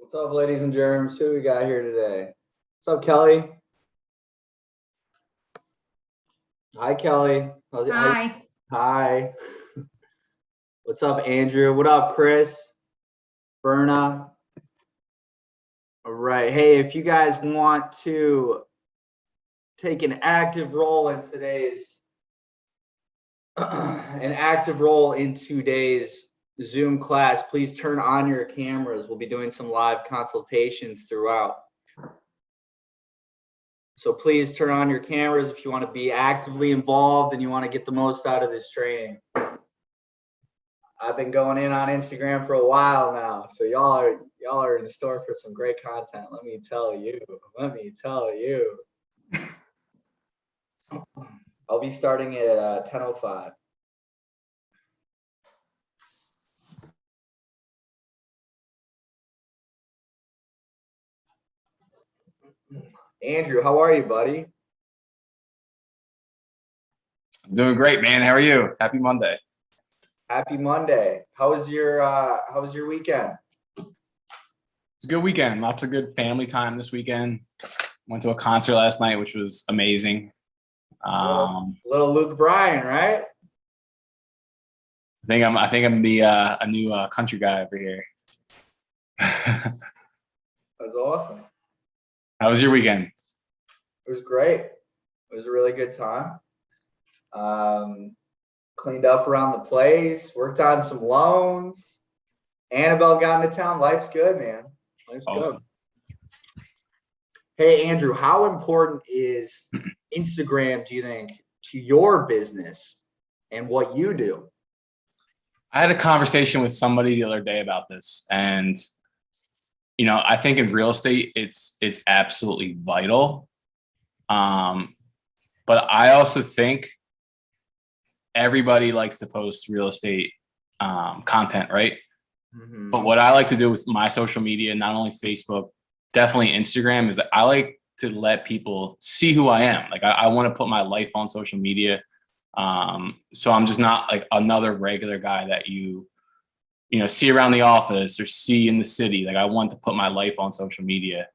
What's up, ladies and germs? Who we got here today? What's up, Kelly? Hi, Kelly. Hi. Hi. What's up, Andrew? What up, Chris? Berna? All right. Hey, if you guys want to take an active role in today's Zoom class, please turn on your cameras. We'll be doing some live consultations throughout. So please turn on your cameras if you want to be actively involved and you want to get the most out of this training. I've been going in on Instagram for a while now, so y'all are in store for some great content. Let me tell you. I'll be starting at 10:05. Andrew, how are you, buddy? I'm doing great, man. How are you? Happy Monday. Happy Monday. How was your weekend? It's a good weekend. Lots of good family time this weekend. Went to a concert last night, which was amazing. Little Luke Bryan, right? I think I'm the a new country guy over here. That's awesome. How was your weekend? It was great. It was a really good time. Cleaned up around the place, worked on some loans. Annabelle got into town. Life's good, man. Life's Awesome. good. Hey, Andrew, how important is Instagram, do you think, to your business and what you do? I had a conversation with somebody the other day about this, and I think in real estate, it's absolutely vital. But I also think everybody likes to post real estate content, right? Mm-hmm. But what I like to do with my social media, not only Facebook, definitely Instagram, is I like to let people see who I am. Like I want to put my life on social media. So I'm just not like another regular guy that you see around the office or see in the city. Like I want to put my life on social media.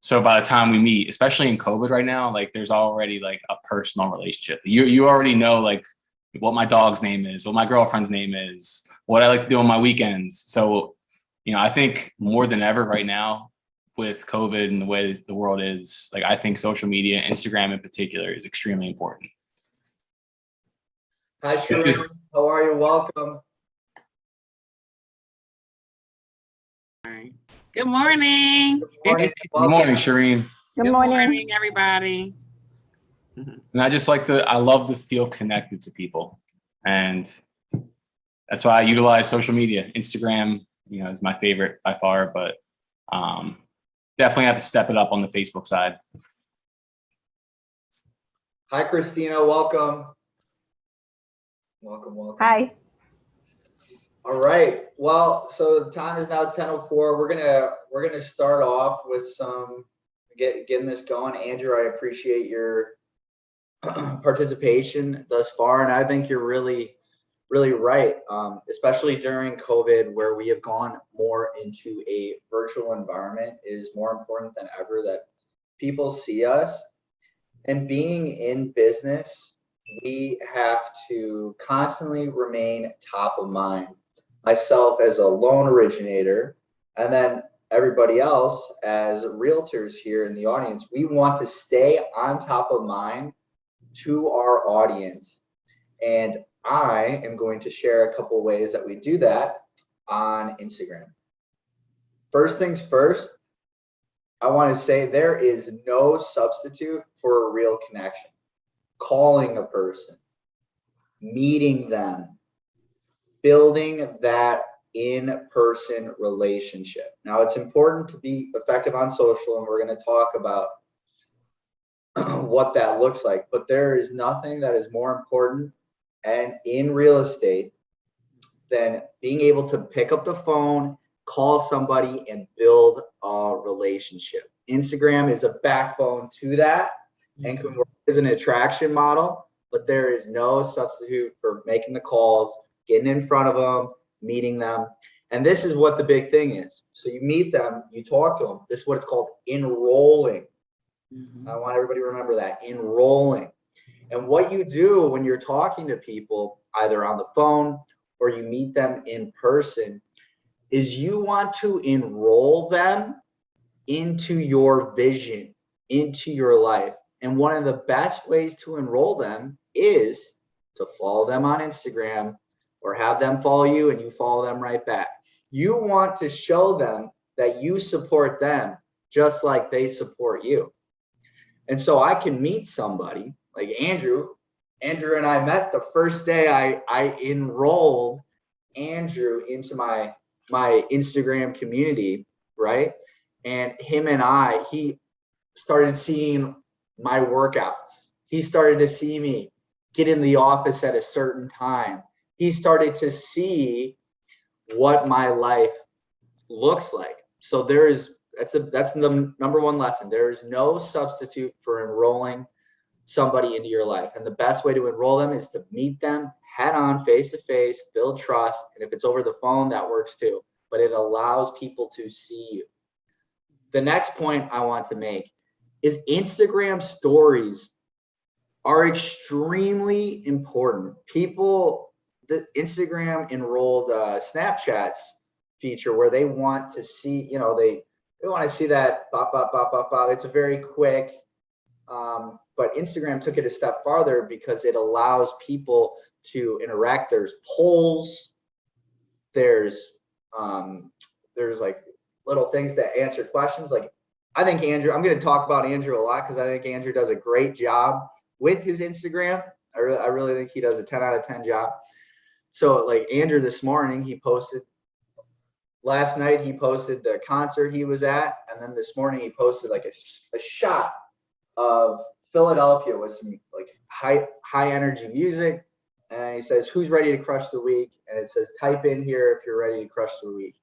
So by the time we meet, especially in COVID right now, like there's already like a personal relationship. You already know like what my dog's name is, what my girlfriend's name is, what I like to do on my weekends. So, I think more than ever right now with COVID and the way the world is, like I think social media, Instagram in particular, is extremely important. Hi, Shireen. How are you? Welcome. Good morning. Good morning, Shireen. Good morning. Good morning, everybody. And I love to feel connected to people. And that's why I utilize social media. Instagram, is my favorite by far, but definitely have to step it up on the Facebook side. Hi, Christina. Welcome. Welcome. Hi. All right. Well, so the time is now 10:04. We're gonna start off with some getting this going. Andrew, I appreciate your participation thus far, and I think you're really right. Especially during COVID, where we have gone more into a virtual environment, it is more important than ever that people see us. And being in business, we have to constantly remain top of mind. Myself as a loan originator, and then everybody else as realtors here in the audience, we want to stay on top of mind to our audience. And I am going to share a couple ways that we do that on Instagram. First things first, I want to say there is no substitute for a real connection. Calling a person, meeting them, building that in-person relationship. Now, it's important to be effective on social, and we're going to talk about what that looks like, but there is nothing that is more important and in real estate than being able to pick up the phone, call somebody, and build a relationship. Instagram is a backbone to that and can work as an attraction model, but there is no substitute for making the calls, getting in front of them, meeting them. And this is what the big thing is. So you meet them, you talk to them. This is what it's called, enrolling. I want everybody to remember that, enrolling. And what you do when you're talking to people, either on the phone or you meet them in person, is you want to enroll them into your vision, into your life. And one of the best ways to enroll them is to follow them on Instagram or have them follow you and you follow them right back. You want to show them that you support them just like they support you. And so I can meet somebody like Andrew. Andrew and I met the first day I enrolled Andrew into my Instagram community, right? And him and he started seeing my workouts. He started to see me get in the office at a certain time. He started to see what my life looks like. So that's the number one lesson. There is no substitute for enrolling somebody into your life. And the best way to enroll them is to meet them head on, face to face, build trust. And if it's over the phone, that works too. But it allows people to see you. The next point I want to make is Instagram stories are extremely important. The Instagram enrolled Snapchat's feature where they want to see, they want to see that bop, bop, bop, bop, bop. It's a very quick, but Instagram took it a step farther because it allows people to interact. There's polls, there's like little things that answer questions. Like I think Andrew, I'm going to talk about Andrew a lot because I think Andrew does a great job with his Instagram. I really think he does a 10 out of 10 job. So like Andrew this morning, last night he posted the concert he was at, and then this morning he posted like a shot of Philadelphia with some like high energy music, and he says, "Who's ready to crush the week?" And it says, "Type in here if you're ready to crush the week."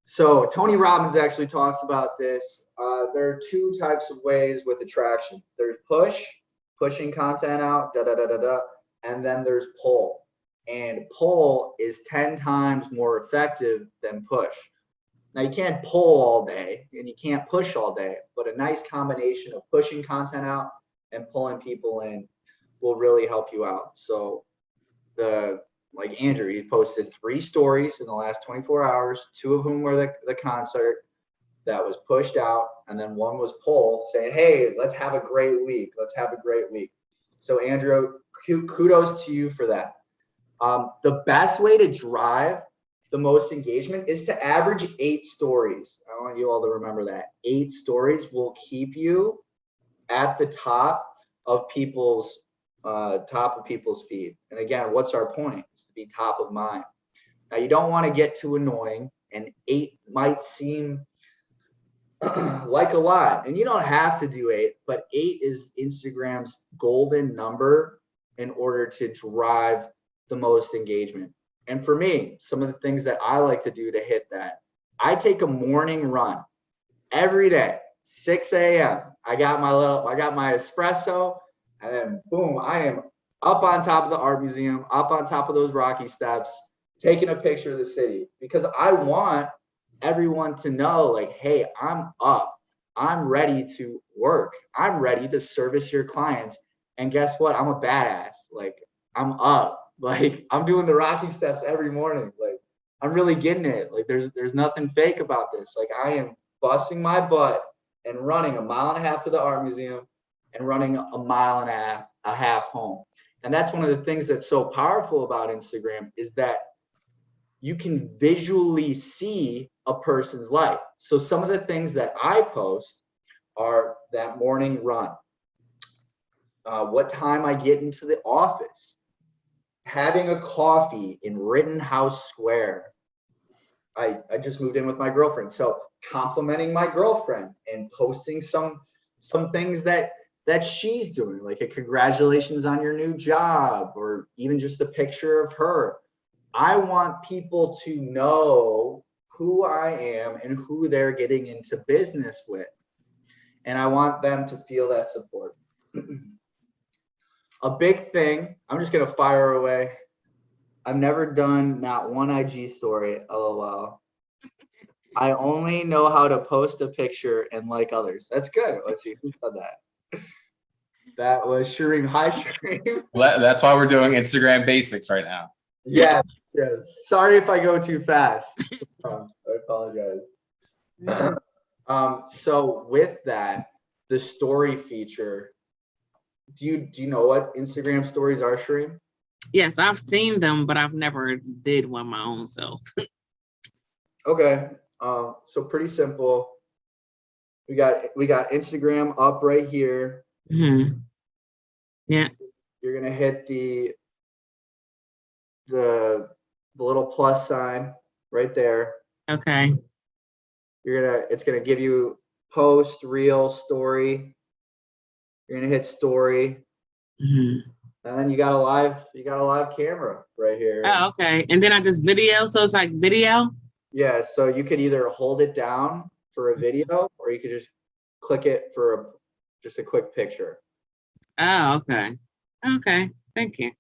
So Tony Robbins actually talks about this. There are two types of ways with attraction. There's pushing content out, and then there's pull. And pull is 10 times more effective than push. Now you can't pull all day and you can't push all day, but a nice combination of pushing content out and pulling people in will really help you out. So like Andrew, he posted 3 stories in the last 24 hours. 2 of them were the concert that was pushed out, and then 1 was pull saying, "Hey, let's have a great week. Let's have a great week." So Andrew, kudos to you for that. The best way to drive the most engagement is to average 8 stories. I want you all to remember that. 8 stories will keep you at the top of people's feed. And again, what's our point? It's to be top of mind. Now you don't want to get too annoying, and 8 might seem like a lot, and you don't have to do 8, but 8 is Instagram's golden number in order to drive the most engagement. And for me, some of the things that I like to do to hit that, I take a morning run every day, 6 a.m. I got my espresso, and then boom, I am up on top of the art museum, up on top of those rocky steps, taking a picture of the city, because I want everyone to know, like, hey, I'm up, I'm ready to work, I'm ready to service your clients. And guess what? I'm a badass. Like, I'm up. Like, I'm doing the rocky steps every morning. Like, I'm really getting it. Like, there's nothing fake about this. Like, I am busting my butt and running 1.5 miles to the art museum and running 1.5 miles home. And that's one of the things that's so powerful about Instagram, is that you can visually see a person's life. So some of the things that I post are that morning run, what time I get into the office, having a coffee in Rittenhouse Square. I just moved in with my girlfriend, so complimenting my girlfriend and posting some things that she's doing, like a congratulations on your new job, or even just a picture of her. I want people to know who I am and who they're getting into business with. And I want them to feel that support. A big thing, I'm just going to fire away. I've never done not one IG story, LOL. I only know how to post a picture and like others. That's good. Let's see who said that. That was Shireen. Hi, Shireen. That's why we're doing Instagram basics right now. Yes, yes. Sorry if I go too fast. I apologize. So with that, the story feature, do you know what Instagram stories are, Shireen? Yes, I've seen them, but I've never did one my own self. Okay. So pretty simple. We got Instagram up right here. Hmm. Yeah. You're gonna hit the little plus sign right there. Okay. It's gonna give you post, reel, story. You're gonna hit story, Hmm. and then you got a live camera right here. Oh, okay. And then I just video, so it's like video. Yeah, so you could either hold it down for a video, or you could just click it for just a quick picture. Oh, okay. Okay. Thank you.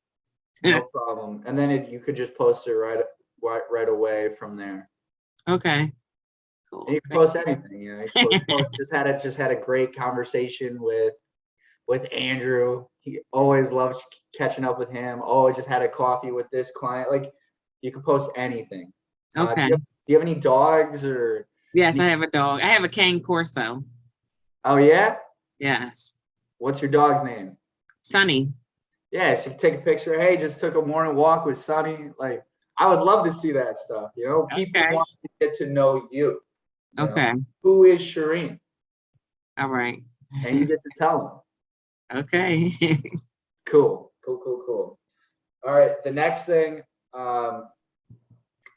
No problem. And then you could just post it right away from there. Okay. Cool. And you can post anything, you know. Just had a great conversation with Andrew. He always loves catching up with him. Oh, I just had a coffee with this client. Like, you can post anything. Okay. Do you have any dogs or? Yes, I have a dog. I have a cane corso. Oh yeah. Yes. What's your dog's name? Sunny. Yes, you can take a picture. Hey, just took a morning walk with Sunny. Like, I would love to see that stuff. You know, people Okay. want to get to know you. You know? Okay. Who is Shireen? All right. And you get to tell them. Okay. Cool. All right. The next thing,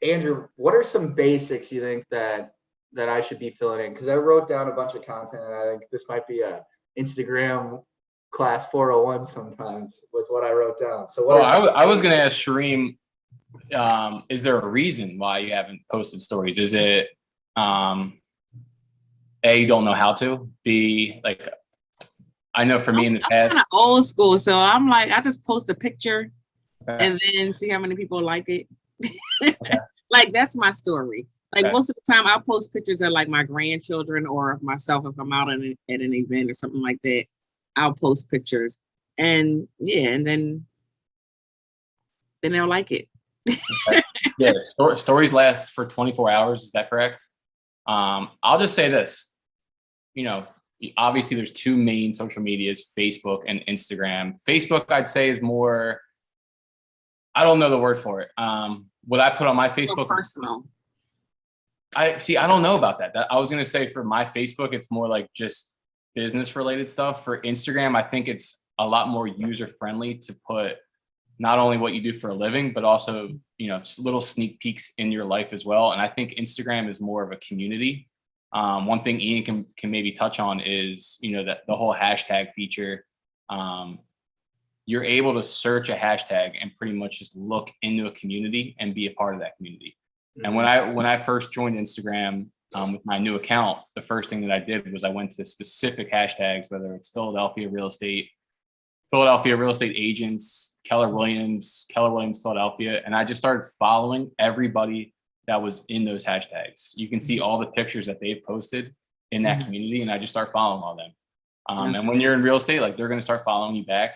Andrew, what are some basics you think that I should be filling in? Because I wrote down a bunch of content, and I think this might be a Instagram class 401 sometimes with what I wrote down. So what? I was going to ask Shireen, is there a reason why you haven't posted stories? Is it A, you don't know how to? B, like, I know for me in the I'm kind of past. old school, so I'm like, I just post a picture Okay. and then see how many people like it. Okay. Like, that's my story. Like, Okay. most of the time, I'll post pictures of like my grandchildren or of myself if I'm out at an event or something like that. I'll post pictures, and yeah, and then they'll like it. Okay. Yeah, stories last for 24 hours. Is that correct? I'll just say this. You know, obviously there's two main social medias, Facebook and Instagram. Facebook, I'd say, is more, I don't know the word for it. What I put on my Facebook, So personal. I don't know about that. I was going to say for my Facebook, it's more like just business related stuff. For Instagram, I think it's a lot more user friendly to put not only what you do for a living, but also, you know, little sneak peeks in your life as well. And I think Instagram is more of a community. One thing Ian can maybe touch on is, you know, that the whole hashtag feature. You're able to search a hashtag and pretty much just look into a community and be a part of that community. And when I first joined Instagram with my new account, the first thing that I did was I went to specific hashtags, whether it's Philadelphia real estate agents, Keller Williams Philadelphia, and I just started following everybody that was in those hashtags. You can see all the pictures that they've posted in that community, and I just start following all them. And when you're in real estate, like, they're going to start following you back,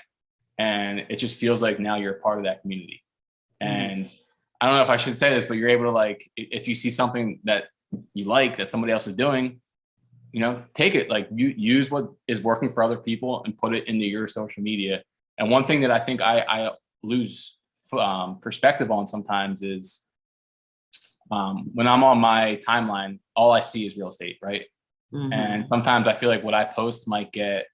and it just feels like now you're a part of that community. And I don't know if I should say this, but you're able to, like, if you see something that you like that somebody else is doing, you know, take it, like, you use what is working for other people and put it into your social media. And one thing that I think I lose perspective on sometimes is when I'm on my timeline, all I see is real estate, right? And sometimes I feel like what I post might get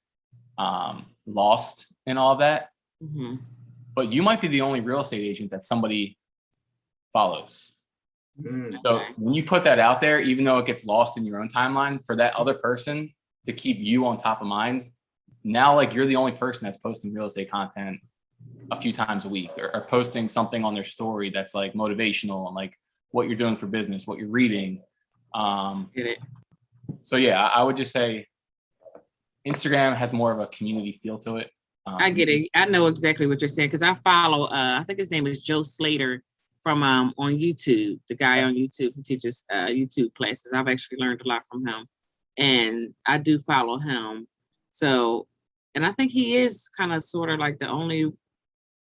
lost in all of that. But you might be the only real estate agent that somebody follows. So when you put that out there, even though it gets lost in your own timeline, for that other person to keep you on top of mind, now, like, you're the only person that's posting real estate content a few times a week, or posting something on their story that's like motivational and like what you're doing for business, what you're reading. Get it. So yeah, I would just say Instagram has more of a community feel to it. I get it. I know exactly what you're saying because I follow. I think his name is Joe Slater from on YouTube. The guy on YouTube who teaches YouTube classes. I've actually learned a lot from him, and I do follow him. So, and I think he is kind of sort of like the only.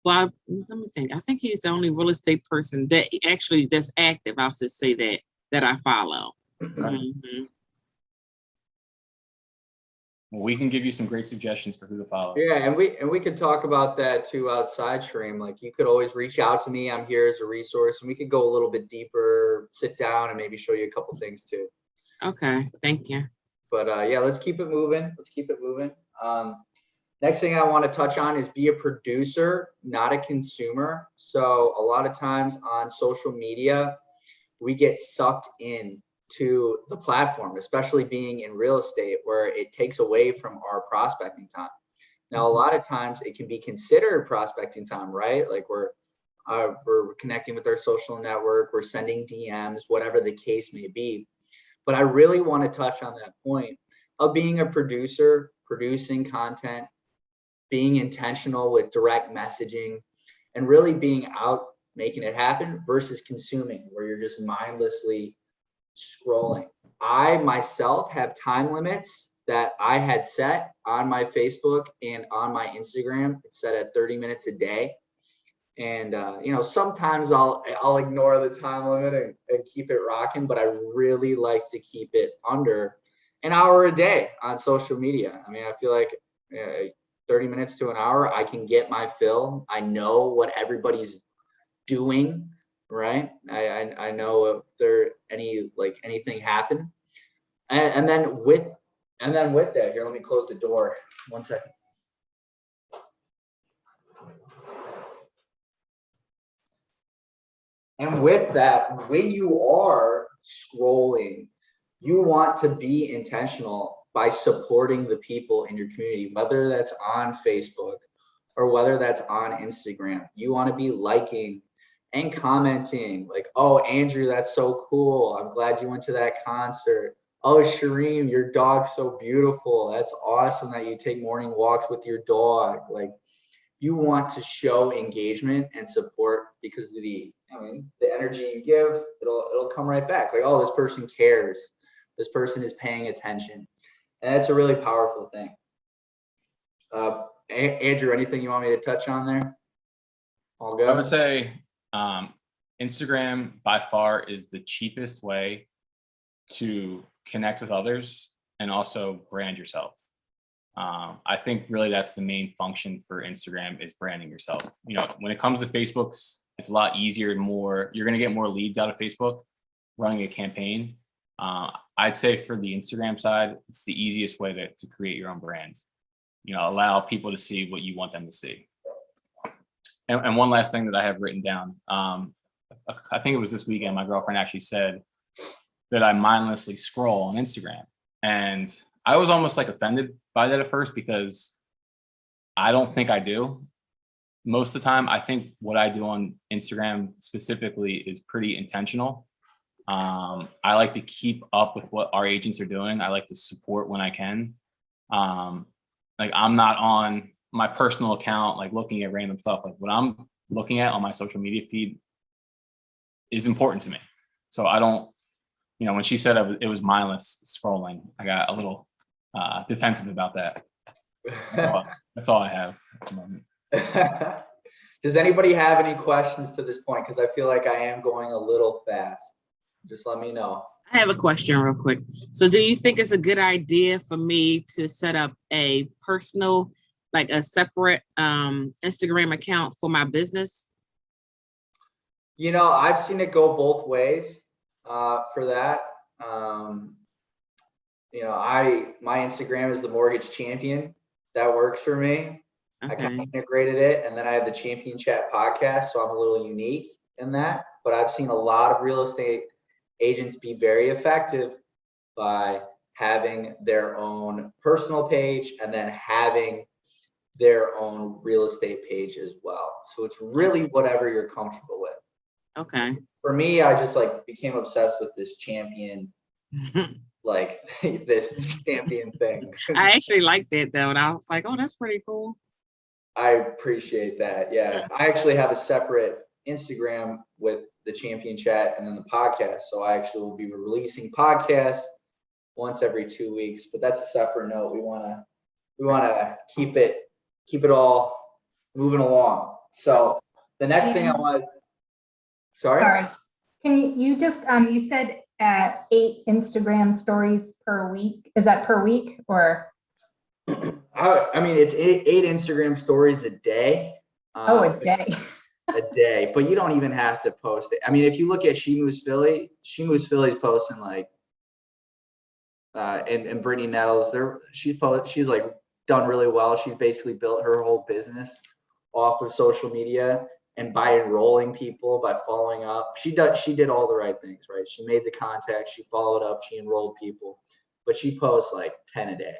Well, let me think. I think he's the only real estate person that actually that's active. I'll just say that I follow. Mm-hmm. Well, we can give you some great suggestions for who to follow. Yeah, and we could talk about that too outside stream. Like you could always reach out to me. I'm here as a resource, and we could go a little bit deeper, sit down, and maybe show you a couple things too. Okay, thank you. But yeah, let's keep it moving. Next thing I want to touch on is be a producer, not a consumer. So a lot of times on social media, we get sucked in to the platform, especially being in real estate, where it takes away from our prospecting time. Now, a lot of times it can be considered prospecting time, right? Like we're connecting with our social network, we're sending DMs, whatever the case may be. But I really want to touch on that point of being a producer, producing content, being intentional with direct messaging, and really being out making it happen versus consuming, where you're just mindlessly scrolling. I myself have time limits that I had set on my Facebook and on my Instagram. It's set at 30 minutes a day. And sometimes I'll ignore the time limit and keep it rocking, but I really like to keep it under an hour a day on social media. I mean, I feel like 30 minutes to an hour, I can get my fill. I know what everybody's doing, right? I know if there anything happen. And then with that, here, let me close the door. 1 second. And with that, when you are scrolling, you want to be intentional by supporting the people in your community, whether that's on Facebook or whether that's on Instagram. You want to be liking and commenting like, oh, Andrew, that's so cool. I'm glad you went to that concert. Oh, Shireen, your dog's so beautiful. That's awesome that you take morning walks with your dog. Like, you want to show engagement and support because the energy you give, it'll come right back. Like, oh, this person cares. This person is paying attention. And that's a really powerful thing. Andrew, anything you want me to touch on there? All good? I would say Instagram by far is the cheapest way to connect with others and also brand yourself. I think really that's the main function for Instagram is branding yourself. When it comes to Facebook's, it's a lot easier and you're going to get more leads out of Facebook running a campaign. I'd say for the Instagram side, it's the easiest way to create your own brand. Allow people to see what you want them to see. And one last thing that I have written down, I think it was this weekend, my girlfriend actually said that I mindlessly scroll on Instagram. And I was almost like offended by that at first because I don't think I do. Most of the time, I think what I do on Instagram specifically is pretty intentional. I like to keep up with what our agents are doing. I like to support when I can. I'm not on my personal account, like looking at random stuff. Like what I'm looking at on my social media feed is important to me. So I don't, when she said it was mindless scrolling, I got a little defensive about that. That's all I have at the moment. Does anybody have any questions to this point? Because I feel like I am going a little fast. Just let me know. I have a question real quick. So do you think it's a good idea for me to set up a personal, like a separate Instagram account for my business? I've seen it go both ways for that. My Instagram is the mortgage champion. That works for me. Okay. I kind of integrated it. And then I have the Champion Chat podcast. So I'm a little unique in that. But I've seen a lot of real estate agents be very effective by having their own personal page and then having their own real estate page as well. So it's really whatever you're comfortable with. Okay. For me, I just became obsessed with this champion, this champion thing. I actually like that though. And I was like, oh, that's pretty cool. I appreciate that. Yeah. I actually have a separate Instagram with the champion chat and then the podcast. So I actually will be releasing podcasts once every 2 weeks, but that's a separate note. We want to keep it all moving along. So the next thing I want, sorry. Can you just, you said 8 Instagram stories per week. Is that per week or? I mean, it's eight Instagram stories a day. Oh, a day. A day, but you don't even have to post it. I mean, if you look at She Moves Philly's posting like, and Brittany Nettles, she's like done really well. She's basically built her whole business off of social media and by enrolling people, by following up. She did all the right things, right? She made the contact, she followed up, she enrolled people, but she posts like 10 a day.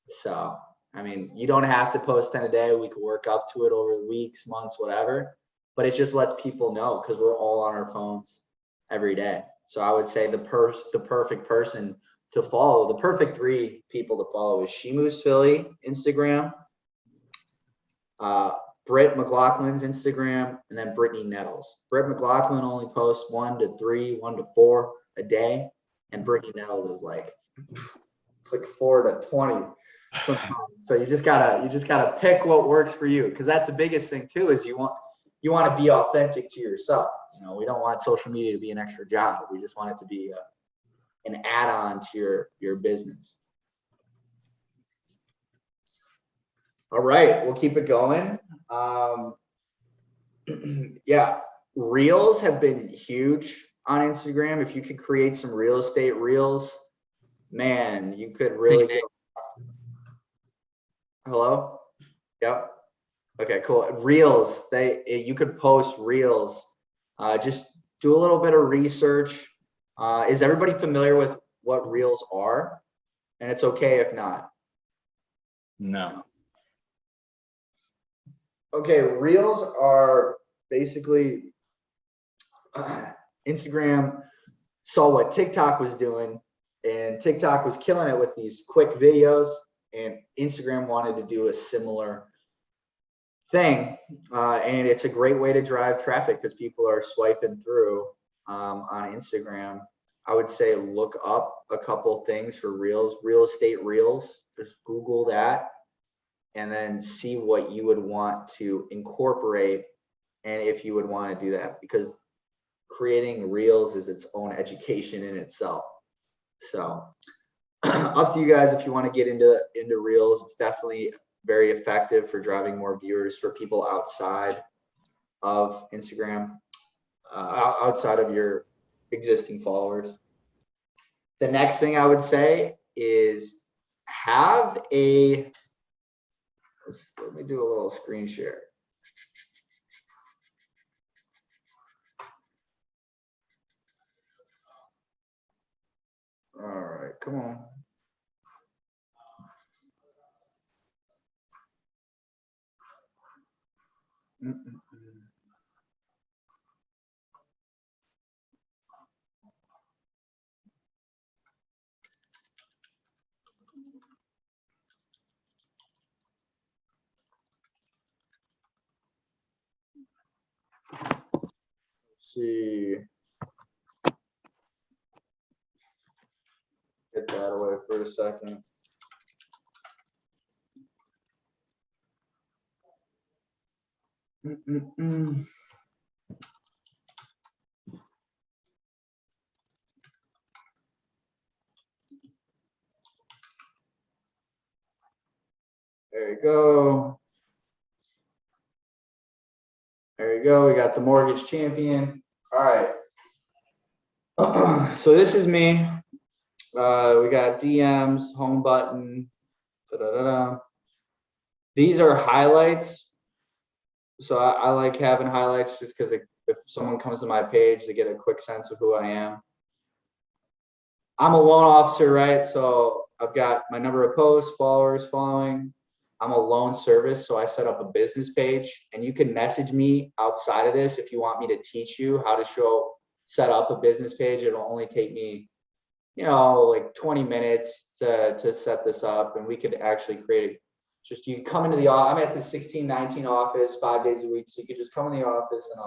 So, I mean, you don't have to post 10 a day. We could work up to it over the weeks, months, whatever, but it just lets people know because we're all on our phones every day. So I would say the perfect person to follow, the perfect 3 people to follow is She Moves Philly Instagram, Britt McLaughlin's Instagram, and then Brittany Nettles. Britt McLaughlin only posts 1 to 3, 1 to 4 a day, and Brittany Nettles is like 4 to 20 sometimes. So you just gotta pick what works for you, because that's the biggest thing too. Is you want to be authentic to yourself. You know, we don't want social media to be an extra job. We just want it to be an add-on to your business. All right, we'll keep it going. Yeah, reels have been huge on Instagram. If you could create some real estate reels, man, you could really get. Hello? Yep. Okay, cool. Reels, you could post reels. Just do a little bit of research. Is everybody familiar with what reels are? And it's okay if not. No. Okay, reels are basically Instagram saw what TikTok was doing, and TikTok was killing it with these quick videos, and Instagram wanted to do a similar thing. And it's a great way to drive traffic because people are swiping through on Instagram. I would say look up a couple things for reels, real estate reels. Just Google that and then see what you would want to incorporate and if you would want to do that, because creating reels is its own education in itself. So up to you guys if you want to get into reels. It's definitely very effective for driving more viewers for people outside of Instagram, outside of your existing followers. The next thing I would say is have a, let me do a little screen share. All right, come on. Let's see. Get that away for a second. There you go. There you go. We got the mortgage champion. All right. So this is me. We got DMs, home button. Da-da-da-da. These are highlights. So I like having highlights just because if someone comes to my page, they get a quick sense of who I am. I'm a loan officer, right? So I've got my number of posts, followers, following. I'm a loan service, so I set up a business page, and you can message me outside of this if you want me to teach you how to set up a business page. It'll only take me, like 20 minutes to set this up, and we could actually create just you come into the office. I'm at the 1619 office 5 days a week, so you could just come in the office and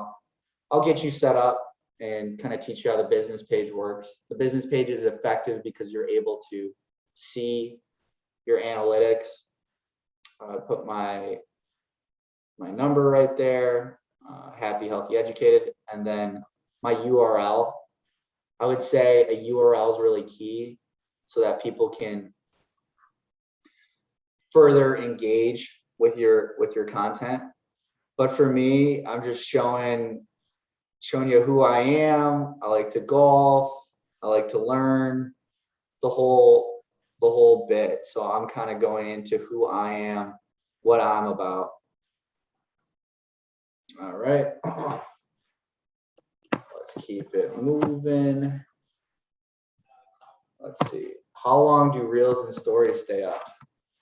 I'll get you set up and kind of teach you how the business page works. The business page is effective because you're able to see your analytics. I put my number right there, happy, healthy, educated, and then my URL. I would say a URL is really key so that people can further engage with your content. But for me, I'm just showing you who I am. I like to golf. I like to learn the whole bit. So I'm kind of going into who I am, what I'm about. All right. Let's keep it moving. Let's see. How long do reels and stories stay up?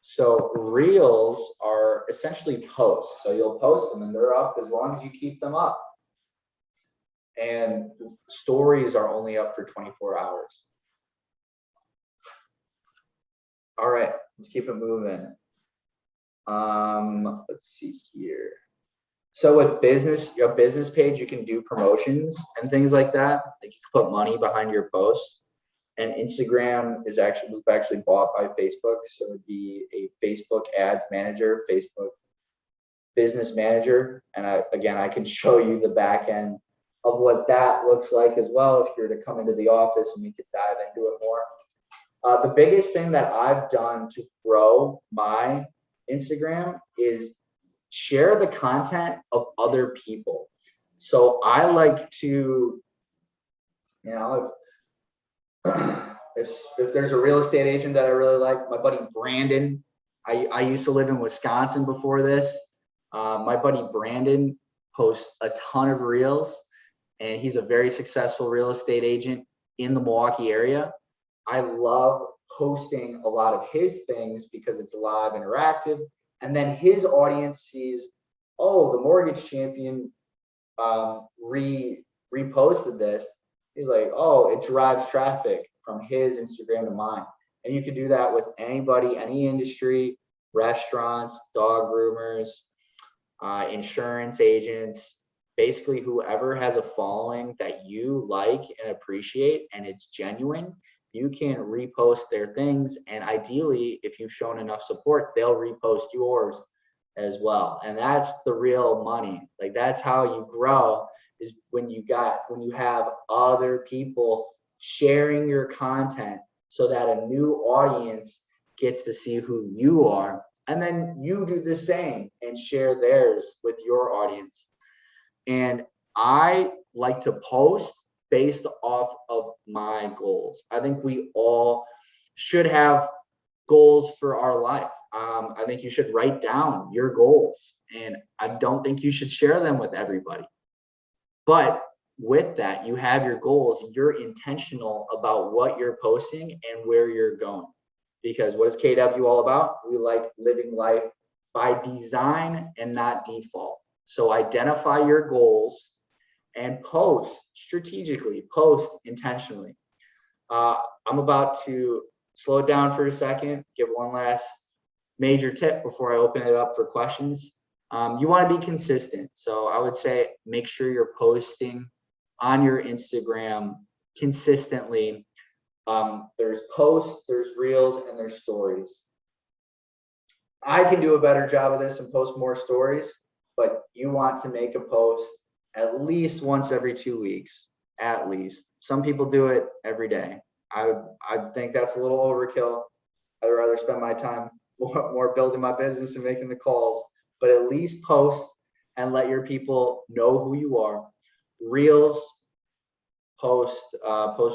So reels are essentially posts. So you'll post them and they're up as long as you keep them up. And stories are only up for 24 hours. All right, let's keep it moving. Let's see here. So with a business page, you can do promotions and things like that. Like you can put money behind your posts. And Instagram was actually bought by Facebook. So it would be a Facebook ads manager, Facebook business manager. And I can show you the back end of what that looks like as well if you were to come into the office and we could dive into it more. The biggest thing that I've done to grow my Instagram is share the content of other people. So I like to, if there's a real estate agent that I really like, my buddy Brandon, I used to live in Wisconsin before this. My buddy Brandon posts a ton of reels, and he's a very successful real estate agent in the Milwaukee area. I love posting a lot of his things because it's live, interactive, and then his audience sees, oh, the mortgage champion reposted this. He's like, oh, it drives traffic from his Instagram to mine. And you can do that with anybody, any industry, restaurants, dog groomers, insurance agents, basically whoever has a following that you like and appreciate and it's genuine, you can repost their things. And ideally, if you've shown enough support, they'll repost yours as well. And that's the real money. Like that's how you grow, is when you have other people sharing your content so that a new audience gets to see who you are. And then you do the same and share theirs with your audience. And I like to post based off of my goals. I think we all should have goals for our life. I think you should write down your goals, and I don't think you should share them with everybody. But with that, you have your goals, you're intentional about what you're posting and where you're going. Because what is KW all about? We like living life by design and not default. So identify your goals and post strategically, post intentionally. I'm about to slow it down for a second, give one last major tip before I open it up for questions. You want to be consistent. So I would say make sure you're posting on your Instagram consistently. There's posts, there's reels, and there's stories. I can do a better job of this and post more stories, but you want to make a post at least once every 2 weeks, at least. Some people do it every day. I think that's a little overkill. I'd rather spend my time more building my business and making the calls, but at least post and let your people know who you are. Reels, post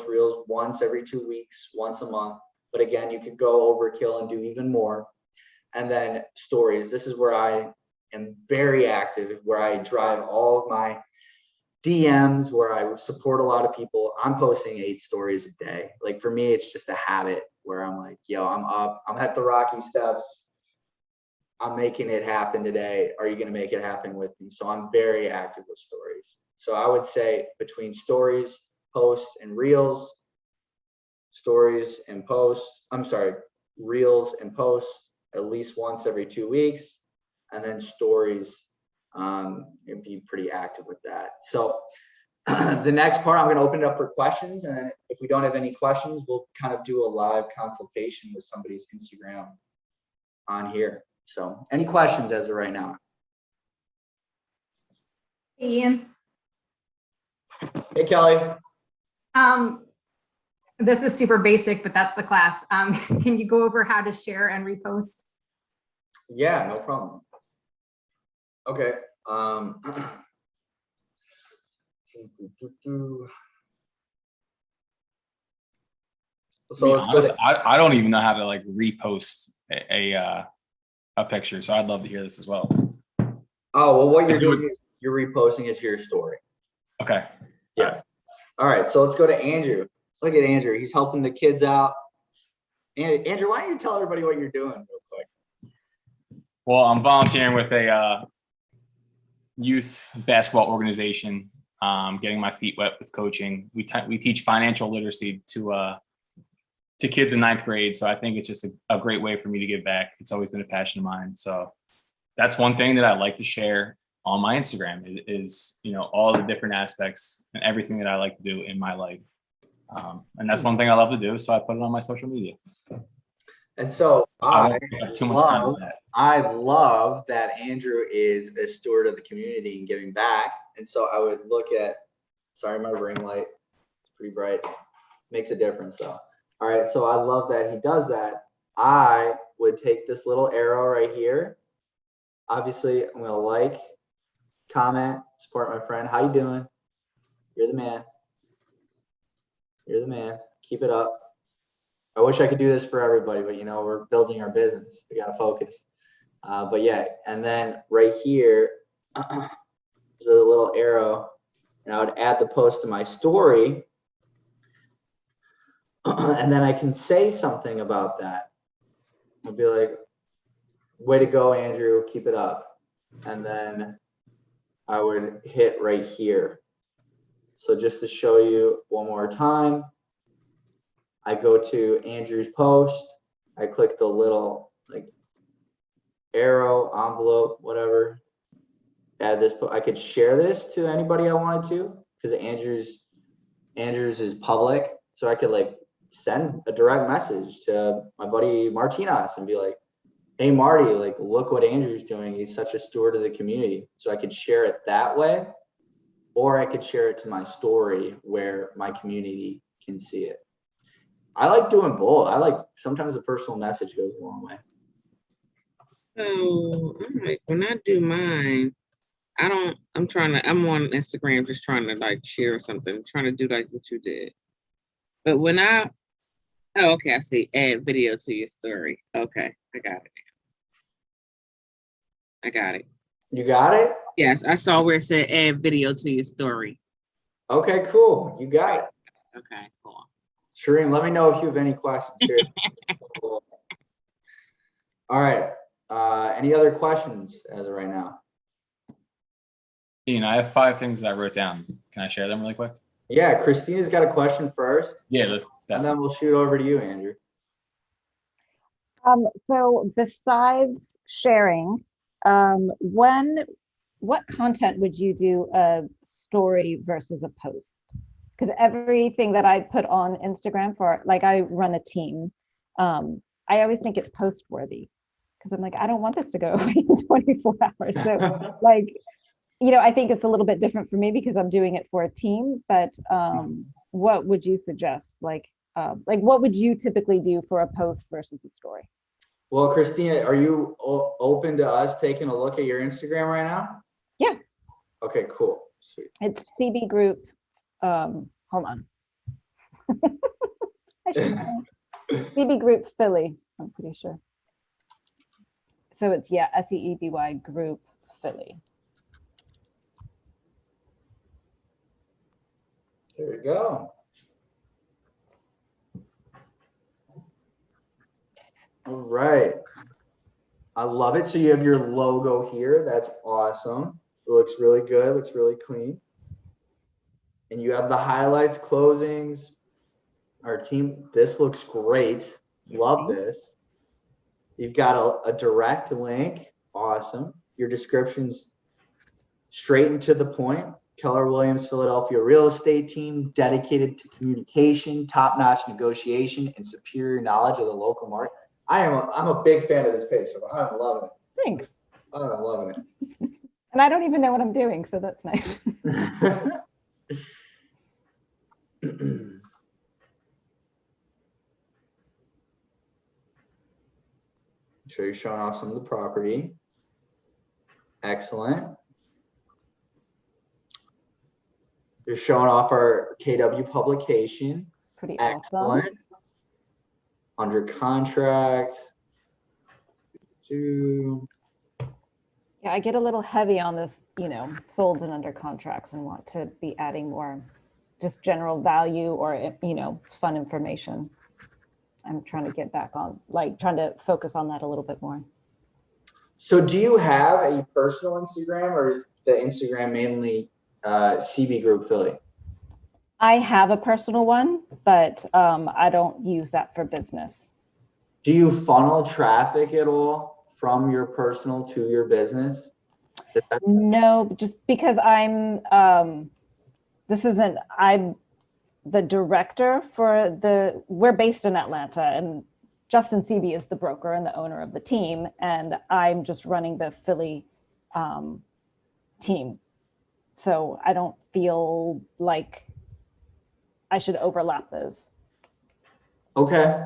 reels once every 2 weeks, once a month. But again, you could go overkill and do even more. And then stories. This is where I am very active, where I drive all of my DMs, where I support a lot of people. I'm posting 8 stories a day. Like for me, it's just a habit where I'm like, yo, I'm up, I'm at the Rocky Steps. I'm making it happen today. Are you going to make it happen with me? So I'm very active with stories. So I would say between stories, posts, and reels, reels and posts, at least once every 2 weeks, and then stories, and be pretty active with that. So the next part, I'm going to open it up for questions, and then if we don't have any questions, we'll kind of do a live consultation with somebody's Instagram on here. So any questions as of right now? Ian, Hey, Kelly. this is super basic, but that's the class. Can you go over how to share and repost? Yeah, no problem. Okay. So let's go to, I don't even know how to like repost a picture, so I'd love to hear this as well. oh, well, what you're doing is you're reposting it to your story. Okay. Yeah. All right. So let's go to Andrew. Look at Andrew. He's helping the kids out. And Andrew, why don't you tell everybody what you're doing real quick? Well, I'm volunteering with a youth basketball organization, getting my feet wet with coaching. We teach financial literacy to kids in 9th grade. So I think it's just a great way for me to give back. It's always been a passion of mine. So that's one thing that I like to share on my Instagram is all the different aspects and everything that I like to do in my life. And that's one thing I love to do. So I put it on my social media. And so I won't take up too much time on that. I love that Andrew is a steward of the community and giving back. And so I would look at, sorry, my ring light, it's pretty bright. Makes a difference though. All right, so I love that he does that. I would take this little arrow right here. Obviously, I'm gonna like, comment, support my friend. How you doing? You're the man. You're the man. Keep it up. I wish I could do this for everybody, but we're building our business. We gotta focus. But yeah, and then right here, there's a little arrow, and I would add the post to my story. And then I can say something about that. I'll be like, way to go, Andrew, keep it up. And then I would hit right here. So just to show you one more time, I go to Andrew's post, I click the little like arrow, envelope, whatever, add this, I could share this to anybody I wanted to, because Andrew's is public. So I could like send a direct message to my buddy Martinez and be like, hey Marty, like look what Andrew's doing. He's such a steward of the community. So I could share it that way, or I could share it to my story where my community can see it. I like doing both. I like sometimes a personal message goes a long way. So, all right, when I do mine, I'm on Instagram just trying to like share something, trying to do like what you did. But when oh, okay, I see, add video to your story. Okay, I got it. I got it. You got it? Yes, I saw where it said add video to your story. Okay, cool. You got it. Okay, cool. Shireen, let me know if you have any questions. Seriously. All right. Any other questions as of right now? Ian, I have 5 things that I wrote down. Can I share them really quick? Yeah, Christina's got a question first. Yeah, and then we'll shoot over to you, Andrew. So besides sharing, what content would you do a story versus a post? Because everything that I put on Instagram for, like I run a team, I always think it's post worthy because I'm like, I don't want this to go away in 24 hours. So like, I think it's a little bit different for me because I'm doing it for a team, but what would you suggest? Like what would you typically do for a post versus a story? Well, Christina, are you open to us taking a look at your Instagram right now? Yeah. Okay, cool. Sweet. It's CB Group. Hold on. I should know. CB Group Philly, I'm pretty sure. So it's, yeah, SEEBY Group Philly. There we go. All right. I love it. So you have your logo here. That's awesome. It looks really good. It looks really clean. And you have the highlights, closings, our team. This looks great. Love this. You've got a direct link. Awesome. Your description's straight and to the point. Keller Williams Philadelphia real estate team dedicated to communication, top-notch negotiation, and superior knowledge of the local market. I'm a big fan of this page, so I'm loving it. Thanks. I'm loving And I don't even know what I'm doing, so that's nice. it. So you're showing off some of the property. Excellent. You're showing off our KW publication. Pretty awesome. Excellent. Under contract. Yeah, I get a little heavy on this, sold and under contracts, and want to be adding more just general value or, fun information. I'm trying to get back on, trying to focus on that a little bit more. So do you have a personal Instagram, or is the Instagram mainly CB Group Philly? I have a personal one, but I don't use that for business. Do you funnel traffic at all from your personal to your business? No, just because I'm the director for we're based in Atlanta, and Justin Seavey is the broker and the owner of the team, and I'm just running the Philly team. So I don't feel like I should overlap those. Okay.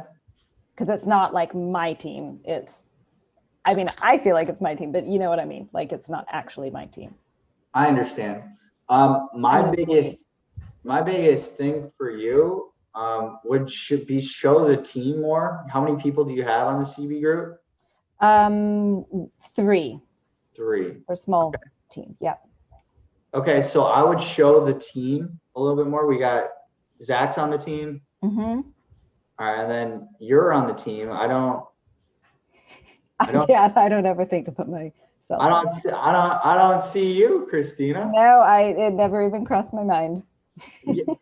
Because it's not like my team. I feel like it's my team, but you know what I mean? Like, it's not actually my team. I understand. My biggest thing for you should be show the team more. How many people do you have on the CB group? 3. 3. Or small team. Yeah. Okay, so I would show the team a little bit more. We got Zach's on the team. Mm-hmm. All right, and then you're on the team. I don't ever think to put myself. I don't see you, Christina. No, it never even crossed my mind. Yeah.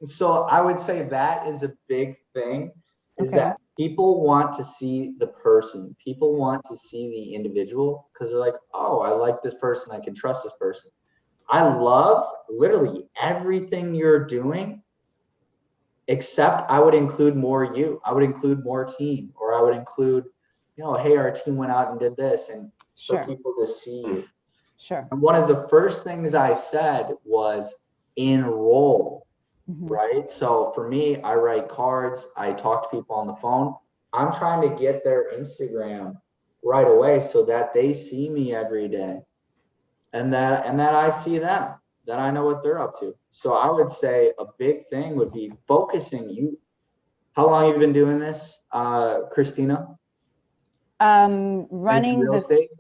So I would say that is a big thing, is Okay. that people want to see the person. People want to see the individual, because they're like, oh, I like this person. I can trust this person. I love literally everything you're doing, except I would include more you. I would include more team, or I would include, hey, our team went out and did this, and Sure. for people to see you. Sure. And one of the first things I said was enroll, Mm-hmm. right? So for me, I write cards, I talk to people on the phone. I'm trying to get their Instagram right away so that they see me every day, and that I see them, that I know what they're up to. So I would say a big thing would be focusing. How long have you been doing this, Christina? Running real this estate?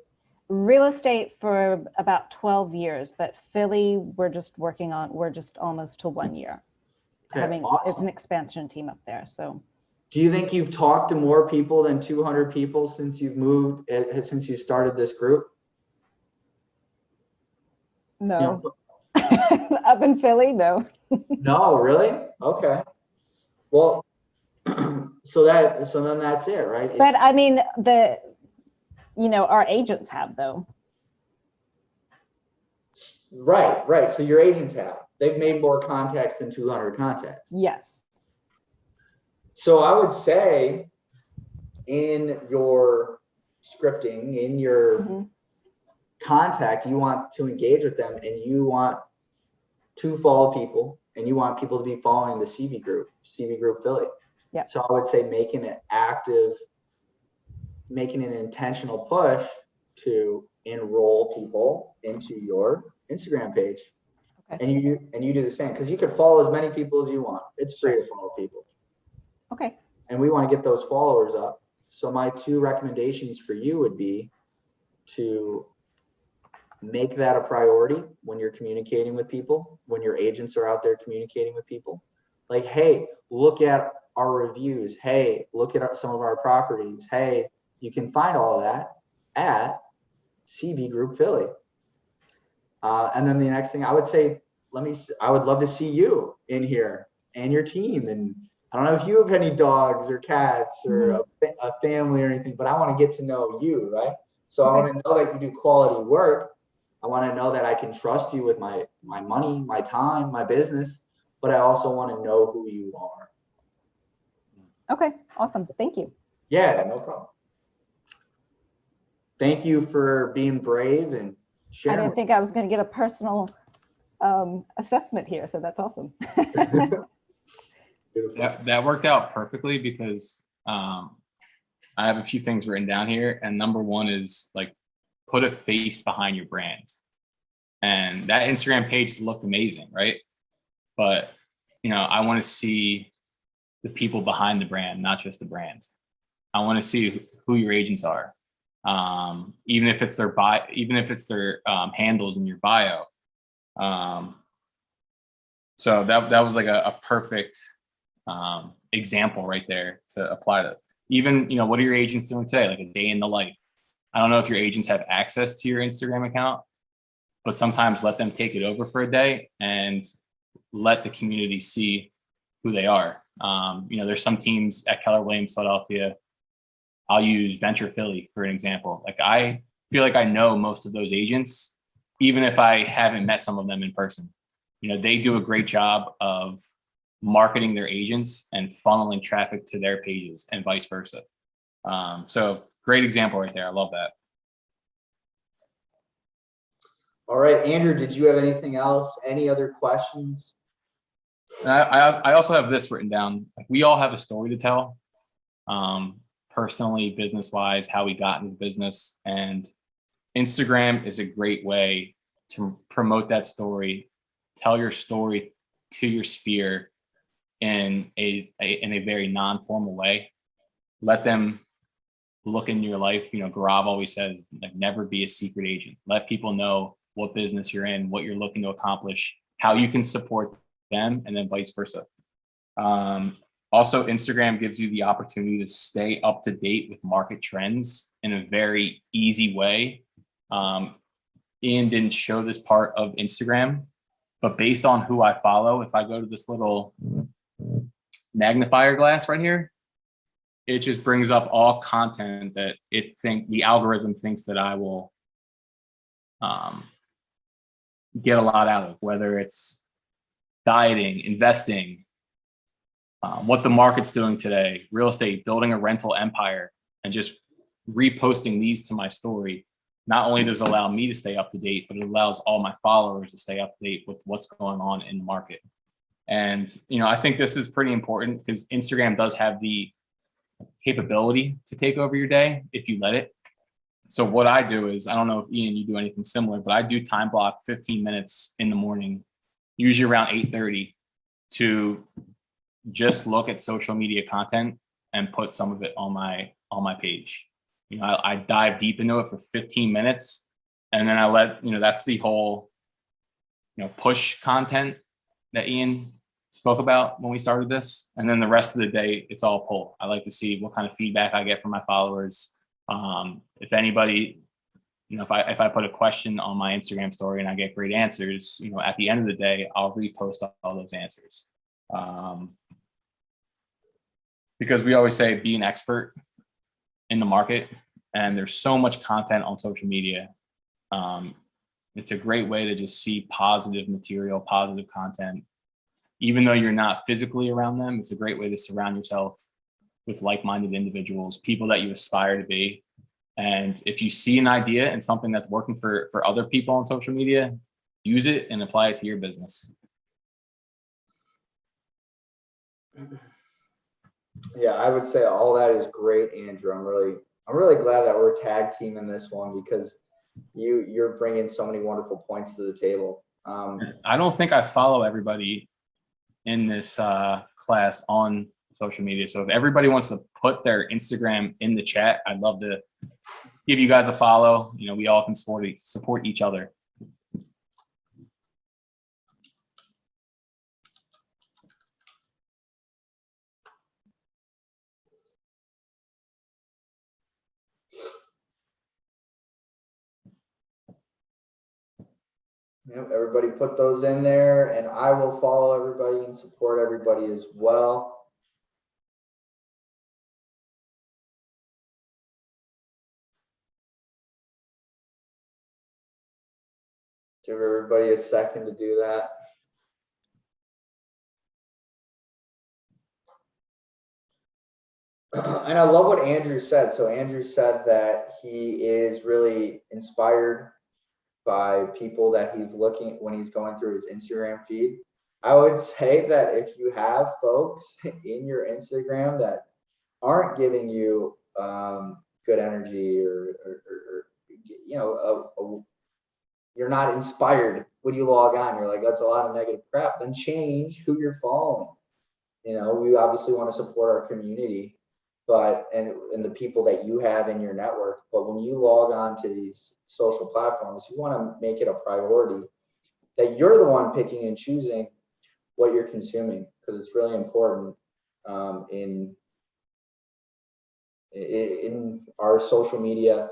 real estate for about 12 years, but Philly, we're just almost to 1 year. Okay, It's awesome. an expansion team up there. So Do you think you've talked to more people than 200 people since you've moved, since you started this group? no. Up in Philly, no. No, really? Okay. Well, so then that's it, right? But I mean, our agents have, though. Right. So your agents they've made more contacts than 200 contacts. Yes. So I would say in your scripting, in your Mm-hmm. contact, you want to engage with them, and you want to follow people, and you want people to be following the CB Group Philly. Yeah. So I would say making it active, making an intentional push to enroll people into your Instagram page. Okay. And you do the same, because you can follow as many people as you want. It's free to follow people. Okay. And we want to get those followers up. So my 2 recommendations for you would be to make that a priority when you're communicating with people, when your agents are out there communicating with people. Like, hey, look at our reviews. Hey, look at some of our properties. Hey, you can find all of that at CB Group Philly. And then the next thing I would say, I would love to see you in here and your team, and I don't know if you have any dogs or cats or a family or anything, but I want to get to know you, right? So I want to know that you do quality work. I want to know that I can trust you with my money, my time, my business, but I also want to know who you are. Okay, awesome. Thank you. Yeah, no problem. Thank you for being brave and I sharing. didn't think I was going to get a personal assessment here, so that's awesome. Beautiful. That worked out perfectly because I have a few things written down here. And number one is like, put a face behind your brand. And that Instagram page looked amazing, right? But, I want to see the people behind the brand, not just the brand. I want to see who your agents are. Even if it's their handles in your bio. So that was like a perfect example right there to apply to. Even, what are your agents doing today? Like a day in the life. I don't know if your agents have access to your Instagram account, but sometimes let them take it over for a day and let the community see who they are. There's some teams at Keller Williams Philadelphia. I'll use Venture Philly for an example. Like I feel like I know most of those agents, even if I haven't met some of them in person. They do a great job of marketing their agents and funneling traffic to their pages and vice versa. So great example right there. I love that. All right, Andrew, did you have anything else? Any other questions? I also have this written down. Like we all have a story to tell, personally, business wise, how we got into business, and Instagram is a great way to promote that story, tell your story to your sphere in a very non-formal way. Let them look in your life. Gaurav always says, like, never be a secret agent. Let people know what business you're in, what you're looking to accomplish, how you can support them, and then vice versa. Also, Instagram gives you the opportunity to stay up to date with market trends in a very easy way. Ian didn't show this part of Instagram, but based on who I follow, if I go to this little magnifier glass right here, it just brings up all content that the algorithm thinks that I will get a lot out of, whether it's dieting, investing, what the market's doing today, real estate, building a rental empire, and just reposting these to my story. Not only does it allow me to stay up to date, but it allows all my followers to stay up to date with what's going on in the market. And, I think this is pretty important because Instagram does have the capability to take over your day if you let it. So what I do is, I don't know if Ian, you do anything similar, but I do time block 15 minutes in the morning, usually around 8:30, to just look at social media content and put some of it on my page. I dive deep into it for 15 minutes, and then I let, that's the whole, push content that Ian spoke about when we started this. And then the rest of the day, it's all pull. I like to see what kind of feedback I get from my followers. If anybody, if I put a question on my Instagram story and I get great answers, at the end of the day, I'll repost all those answers. Because we always say be an expert in the market, and there's so much content on social media. It's a great way to just see positive material, positive content. Even though you're not physically around them, it's a great way to surround yourself with like-minded individuals, people that you aspire to be. And if you see an idea and something that's working for other people on social media, use it and apply it to your business. Yeah, I would say all that is great, Andrew. I'm really glad that we're tag team in this one because you're bringing so many wonderful points to the table. I don't think I follow everybody in this class on social media. So if everybody wants to put their Instagram in the chat, I'd love to give you guys a follow. We all can support each other. Yep, everybody put those in there, and I will follow everybody and support everybody as well. Give everybody a second to do that. And I love what Andrew said. So Andrew said that he is really inspired by people that he's looking when he's going through his Instagram feed. I would say that if you have folks in your Instagram that aren't giving you good energy or you know, you're not inspired when you log on, you're like, that's a lot of negative crap, then change who you're following. You know, we obviously want to support our community, but and the people that you have in your network, but when you log on to these social platforms, you want to make it a priority that you're the one picking and choosing what you're consuming, because it's really important in our social media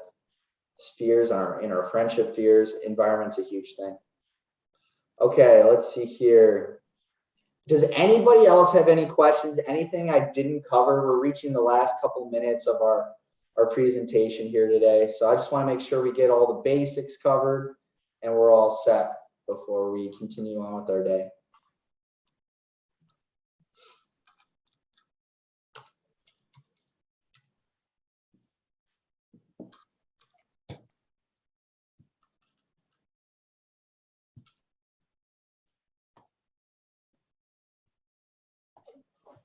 spheres, in our friendship spheres. Environment's a huge thing. Okay, let's see here. Does anybody else have any questions? Anything I didn't cover? We're reaching the last couple minutes of our presentation here today. So I just want to make sure we get all the basics covered and we're all set before we continue on with our day.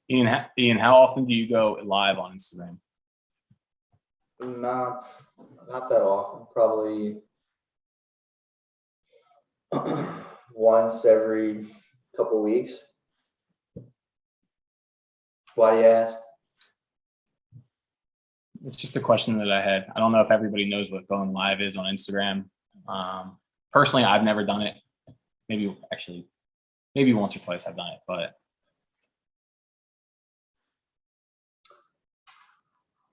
Ian, how often do you go live on Instagram? Not that often, probably once every couple weeks. Why do you ask? It's just a question that I had. I don't know if everybody knows what going live is on Instagram. Personally, I've never done it. Maybe once or twice I've done it, but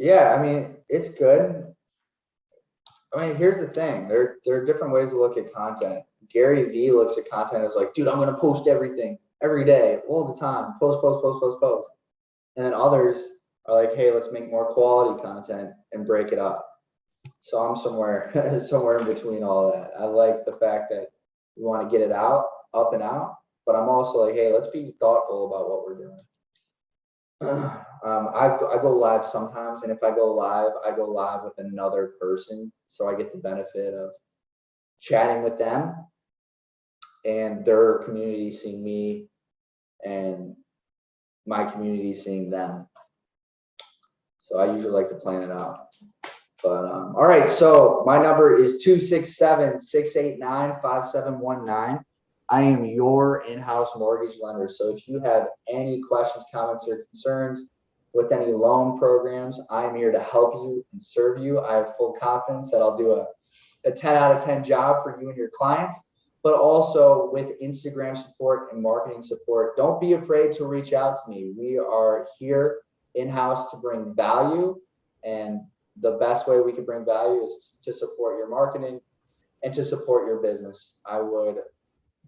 yeah, I mean, it's good. I mean, here's the thing. There are different ways to look at content. Gary Vee looks at content as like, dude, I'm going to post everything every day, all the time. Post. And then others are like, hey, let's make more quality content and break it up. So I'm somewhere in between all of that. I like the fact that we want to get it out, up and out, but I'm also like, hey, let's be thoughtful about what we're doing. I go live sometimes, and if I go live with another person, so I get the benefit of chatting with them and their community seeing me and my community seeing them. So I usually like to plan it out. But all right, so my number is 267-689-5719. I am your in-house mortgage lender. So if you have any questions, comments, or concerns with any loan programs, I'm here to help you and serve you. I have full confidence that I'll do a 10 out of 10 job for you and your clients, but also with Instagram support and marketing support. Don't be afraid to reach out to me. We are here in-house to bring value, and the best way we can bring value is to support your marketing and to support your business. I would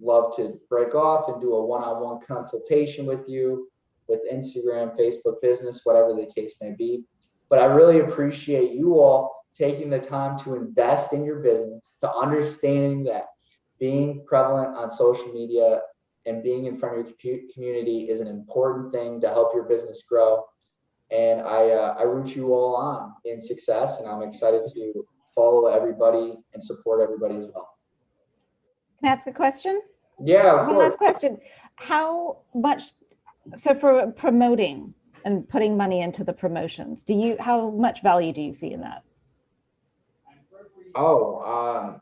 love to break off and do a one-on-one consultation with you with Instagram, Facebook business, whatever the case may be. But I really appreciate you all taking the time to invest in your business, to understanding that being prevalent on social media and being in front of your community is an important thing to help your business grow. And I root you all on in success, and I'm excited to follow everybody and support everybody as well. Can I ask a question? Yeah, of One course. last question. How much, so for promoting and putting money into the promotions, how much value do you see in that? Oh,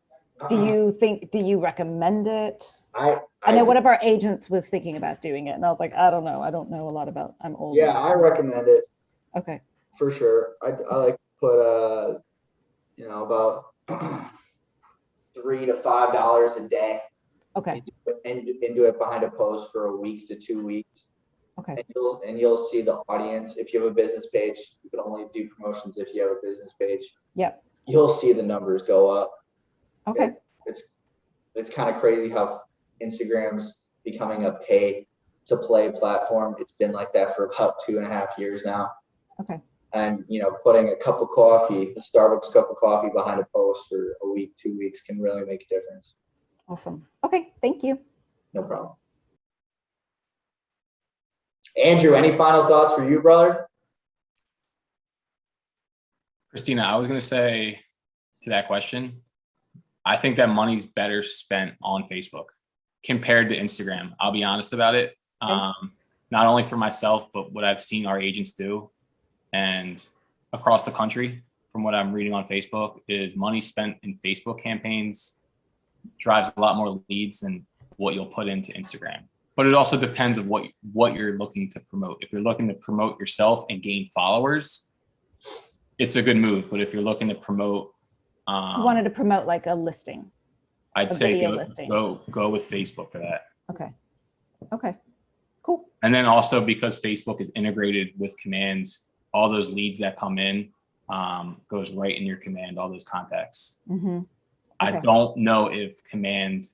Do you recommend it? I know one of our agents was thinking about doing it, and I was like, I don't know a lot about, I'm old. Yeah, I recommend it. Okay. For sure. I like to put about $3 to $5 a day. Okay. And do it behind a post for a week to 2 weeks. Okay. And you'll see the audience. If you have a business page, you can only do promotions if you have a business page. Yep. You'll see the numbers go up. Okay. It's kind of crazy how Instagram's becoming a pay to play platform. It's been like that for about 2.5 years now. Okay. And putting a cup of coffee, a Starbucks cup of coffee behind a post for a week, 2 weeks can really make a difference. Awesome. Okay, thank you. No problem. Andrew, any final thoughts for you, brother? Christina, I was going to say to that question, I think that money's better spent on Facebook compared to Instagram. I'll be honest about it. Not only for myself, but what I've seen our agents do and across the country from what I'm reading on Facebook is money spent in Facebook campaigns drives a lot more leads than what you'll put into Instagram. But it also depends on what you're looking to promote. If you're looking to promote yourself and gain followers, it's a good move. But if you're looking to promote, You wanted to promote like a listing. I'd A say video listing. go with Facebook for that. Okay. Okay. Cool. And then also because Facebook is integrated with commands, all those leads that come in goes right in your command, all those contacts. Mm-hmm. I Okay. don't know if command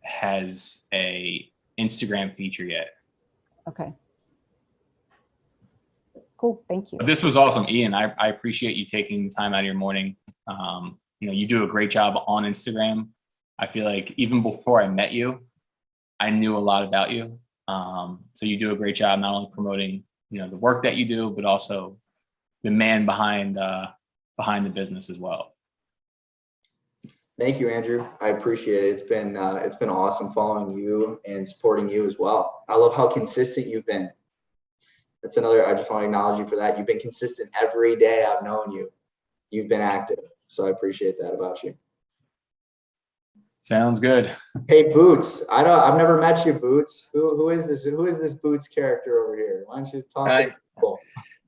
has a Instagram feature yet. Okay. Cool. Thank you. But this was awesome, Ian. I appreciate you taking the time out of your morning. You do a great job on Instagram. I feel like even before I met you, I knew a lot about you. So you do a great job not only promoting, the work that you do, but also the man behind the business as well. Thank you, Andrew. I appreciate it. It's been awesome following you and supporting you as well. I love how consistent you've been. That's another, I just want to acknowledge you for that. You've been consistent every day I've known you. You've been active. So I appreciate that about you. Sounds good. Hey, Boots. I've never met you, Boots. Who is this? Who is this Boots character over here? Why don't you talk to people?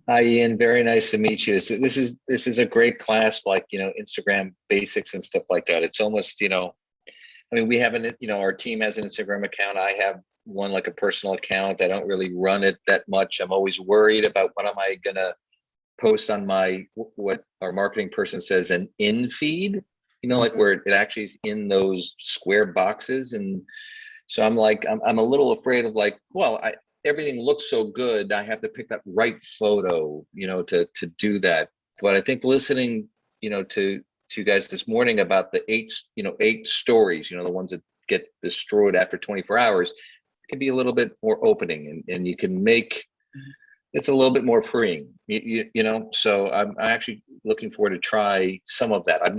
Hi, Ian. Very nice to meet you. So this is a great class, like, Instagram basics and stuff like that. It's almost, we have our team has an Instagram account. I have one, like a personal account. I don't really run it that much. I'm always worried about what am I gonna post on what our marketing person says, an in feed, like where it actually is in those square boxes. And so I'm a little afraid of everything looks so good. I have to pick that right photo, to do that. But I think listening, to you guys this morning about the 8 stories, the ones that get destroyed after 24 hours, it can be a little bit more opening and you can make it's a little bit more freeing, so I'm actually looking forward to try some of that. I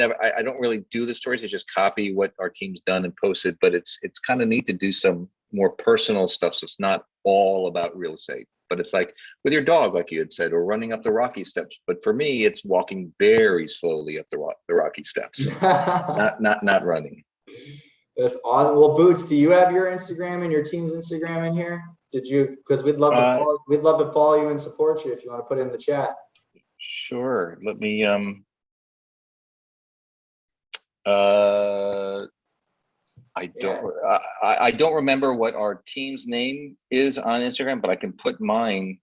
don't really do the stories. I just copy what our team's done and post it, but it's kind of neat to do some more personal stuff. So it's not all about real estate, but it's like with your dog, like you had said, or running up the rocky steps. But for me, it's walking very slowly up the rocky steps, not running. That's awesome. Well, Boots, do you have your Instagram and your team's Instagram in here? Did you? Because we'd love to follow you and support you if you want to put it in the chat. Sure. Let me I don't remember what our team's name is on Instagram, but I can put my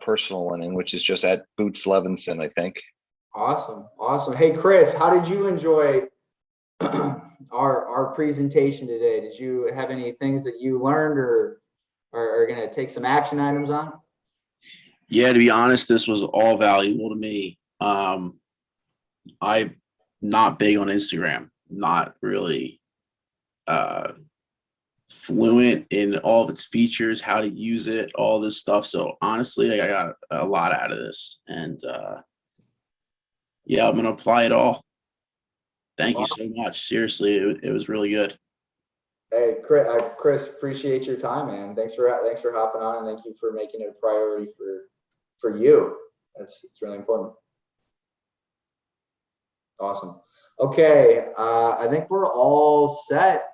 personal one in, which is just at Boots Levinson, I think. Awesome. Hey, Chris, how did you enjoy our presentation today? Did you have any things that you learned or are going to take some action items on? Yeah, to be honest, this was all valuable to me. I'm not big on Instagram, not really fluent in all of its features, how to use it, all this stuff. So honestly, I got a lot out of this, and yeah, I'm going to apply it all. Thank you so much. Seriously, it was really good. Hey, Chris, appreciate your time, man. Thanks for hopping on, and thank you for making it a priority for you. It's really important. Awesome. Okay, I think we're all set.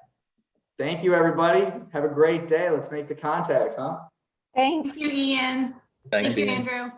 Thank you, everybody. Have a great day. Let's make the contact, huh? Thanks. Thank you, Ian. Thanks, Thank you, Ian. Andrew.